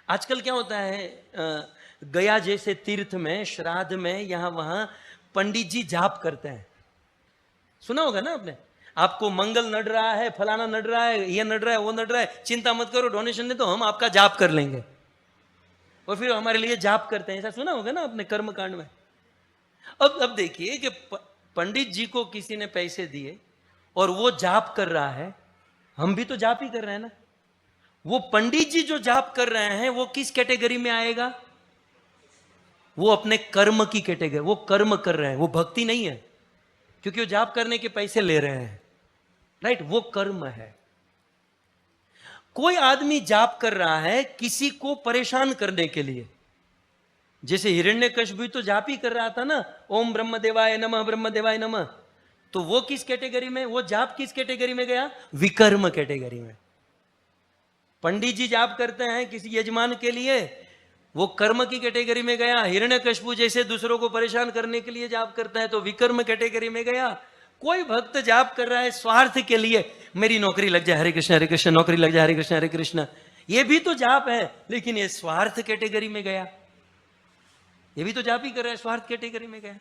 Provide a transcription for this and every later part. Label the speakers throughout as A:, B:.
A: आजकल क्या होता है, गया जैसे तीर्थ में, श्राद्ध में, यहां वहां पंडित जी जाप करते हैं। सुना होगा ना आपने, आपको मंगल नड रहा है, फलाना नड रहा है, ये नड रहा है, वो नड रहा है, चिंता मत करो, डोनेशन दे तो हम आपका जाप कर लेंगे, और फिर हमारे लिए जाप करते हैं। ऐसा सुना होगा ना आपने कर्म कांड में। अब देखिए कि पंडित जी को किसी ने पैसे दिए और वो जाप कर रहा है, हम भी तो जाप ही कर रहे हैं ना। वो पंडित जी जो जाप कर रहे हैं वो किस कैटेगरी में आएगा? वो अपने कर्म की कैटेगरी, वो कर्म कर रहे हैं, वो भक्ति नहीं है, क्योंकि वो जाप करने के पैसे ले रहे हैं, राइट, वो कर्म है। कोई आदमी जाप कर रहा है किसी को परेशान करने के लिए, जैसे हिरण्यकश्यप तो जाप ही कर रहा था ना, ओम ब्रह्मदेवाय नमः, ब्रह्मदेवाय नमः, तो वो किस कैटेगरी में, वो जाप किस कैटेगरी में गया? विकर्म कैटेगरी में। पंडित जी जाप करते हैं किसी यजमान के लिए, वो कर्म की कैटेगरी में गया। हिरण्यकश्यप जैसे दूसरों को परेशान करने के लिए जाप करता है तो विकर्म कैटेगरी में गया। कोई भक्त जाप कर रहा है स्वार्थ के लिए, मेरी नौकरी लग जाए, हरे कृष्ण, नौकरी लग जाए, हरे कृष्ण, ये भी तो जाप है, लेकिन ये स्वार्थ कैटेगरी में गया। ये भी तो जाप ही कर रहा है, स्वार्थ कैटेगरी में गया।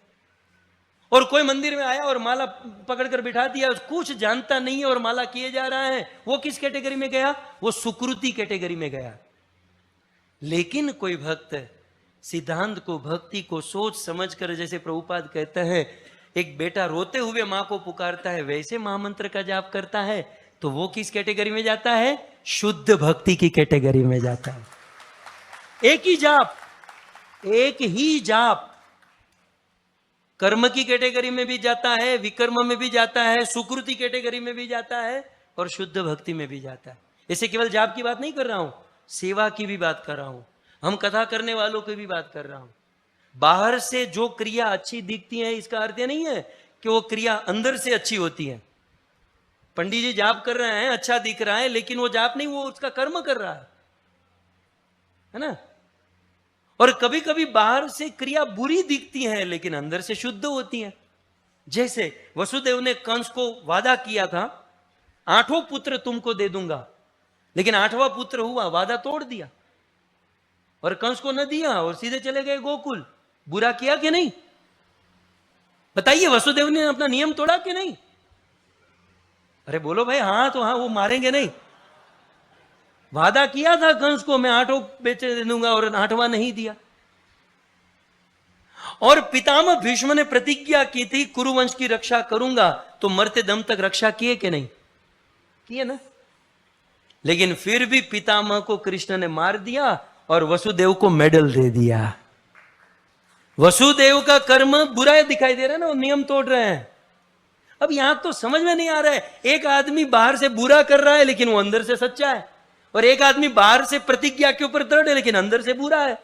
A: और कोई मंदिर में आया और माला पकड़कर बिठा दिया, कुछ जानता नहीं है और माला किए जा रहा है, वो किस कैटेगरी में गया? वो सुकृति कैटेगरी में गया। लेकिन कोई भक्त सिद्धांत को, भक्ति को सोच समझकर, जैसे प्रभुपाद कहते हैं, एक बेटा रोते हुए मां को पुकारता है, वैसे महामंत्र का जाप करता है, तो वो किस कैटेगरी में जाता है? शुद्ध भक्ति की कैटेगरी में जाता है। एक ही जाप, एक ही जाप कर्म की कैटेगरी में भी जाता है, विकर्म में भी जाता है, सुकृति कैटेगरी में भी जाता है, और शुद्ध भक्ति में भी जाता है। इसे केवल जाप की बात नहीं कर रहा हूं, सेवा की भी बात कर रहा हूं, हम कथा करने वालों की भी बात कर रहा हूं। बाहर से जो क्रिया अच्छी दिखती है, इसका अर्थ यह नहीं है कि वो क्रिया अंदर से अच्छी होती है। पंडित जी जाप कर रहे हैं, अच्छा दिख रहा है, लेकिन वो जाप नहीं, वो उसका कर्म कर रहा है ना। और कभी कभी बाहर से क्रिया बुरी दिखती है, लेकिन अंदर से शुद्ध होती है। जैसे वसुदेव ने कंस को वादा किया था, 8 पुत्र तुमको दे दूंगा, लेकिन 8वां पुत्र हुआ, वादा तोड़ दिया और कंस को न दिया और सीधे चले गए गोकुल। बुरा किया कि नहीं? बताइए, वसुदेव ने अपना नियम तोड़ा कि नहीं? अरे बोलो भाई, हाँ तो हाँ, वो मारेंगे नहीं। वादा किया था कंस को, मैं 8 बेचे दे दूंगा, और 8वां नहीं दिया। और पितामह भीष्म ने प्रतिज्ञा की थी, कुरुवंश की रक्षा करूंगा, तो मरते दम तक रक्षा किए कि नहीं? किए ना। लेकिन फिर भी पितामह को कृष्ण ने मार दिया और वसुदेव को मेडल दे दिया। वसुदेव का कर्म बुरा दिखाई दे रहा है ना, वो नियम तोड़ रहे हैं। अब यहां तो समझ में नहीं आ रहा है, एक आदमी बाहर से बुरा कर रहा है लेकिन वो अंदर से सच्चा है, और एक आदमी बाहर से प्रतिज्ञा के ऊपर दृढ़ है लेकिन अंदर से बुरा है।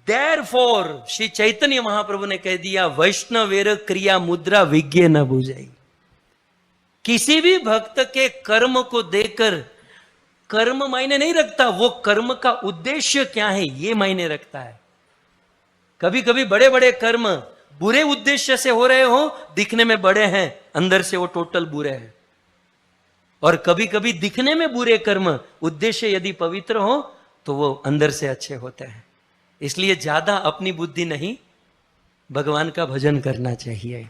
A: Therefore, श्री चैतन्य महाप्रभु ने कह दिया, वैष्णवेर क्रिया मुद्रा विज्ञे न बुझाई। किसी भी भक्त के कर्म को देखकर कर्म मायने नहीं रखता, वो कर्म का उद्देश्य क्या है ये मायने रखता है। कभी कभी बड़े बड़े कर्म बुरे उद्देश्य से हो रहे हो, दिखने में बड़े हैं, अंदर से वो टोटल बुरे हैं। और कभी कभी दिखने में बुरे कर्म, उद्देश्य यदि पवित्र हो तो वो अंदर से अच्छे होते हैं। इसलिए ज्यादा अपनी बुद्धि नहीं, भगवान का भजन करना चाहिए।